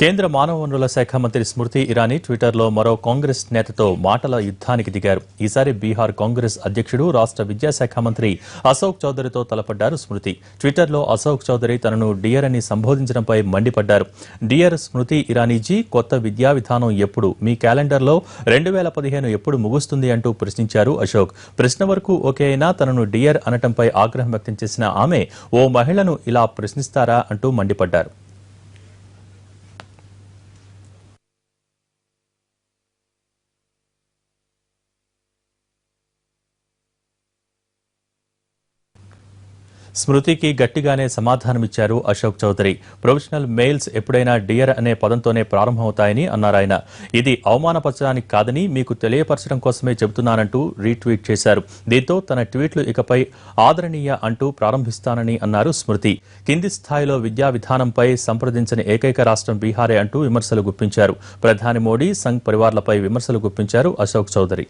కేంద్ర మానవ వనరుల శాఖ మంత్రి స్మృతి ఇరానీ ట్విట్టర్లో మరో కాంగ్రెస్ నేతతో మాటల యుద్ధానికి దిగారు. ఈసారి బీహార్ కాంగ్రెస్ అధ్యక్షుడు రాష్ట్ర విద్యాశాఖ మంత్రి అశోక్ చౌదరితో తలపడ్డారు స్మృతి. ట్విట్టర్లో అశోక్ చౌదరి తనను డియర్ అని సంబోధించడంపై మండిపడ్డారు. డియర్ స్మృతి ఇరానీజీ, కొత్త విద్యా విధానం ఎప్పుడు? మీ క్యాలెండర్లో 2015 ఎప్పుడు ముగుస్తుంది అంటూ ప్రశ్నించారు అశోక్. ప్రశ్న వరకు ఓకే అయినా తనను డియర్ అనటంపై ఆగ్రహం వ్యక్తం చేసిన ఆమె ఓ మహిళను ఇలా ప్రశ్నిస్తారా అంటూ మండిపడ్డారు. స్మృతికి గట్టిగానే సమాధానమిచ్చారు అశోక్ చౌదరి. ప్రొఫెషనల్ మెయిల్స్ ఎప్పుడైనా డియర్ అనే పదంతోనే ప్రారంభమవుతాయని అన్నారాయన. ఇది అవమానపరచడానికి కాదని మీకు తెలియపరచడం కోసమే చెబుతున్నానంటూ రీట్వీట్ చేశారు. దీంతో తన ట్వీట్లు ఇకపై ఆదరణీయ అంటూ ప్రారంభిస్తానని అన్నారు స్మృతి. కింది స్థాయిలో విద్యా విధానంపై సంప్రదించని ఏకైక రాష్ట్రం బీహారే అంటూ విమర్శలు గుప్పించారు. ప్రధాని మోడీ, సంఘ్ పరివార్లపై విమర్శలు గుప్పించారు అశోక్ చౌదరి.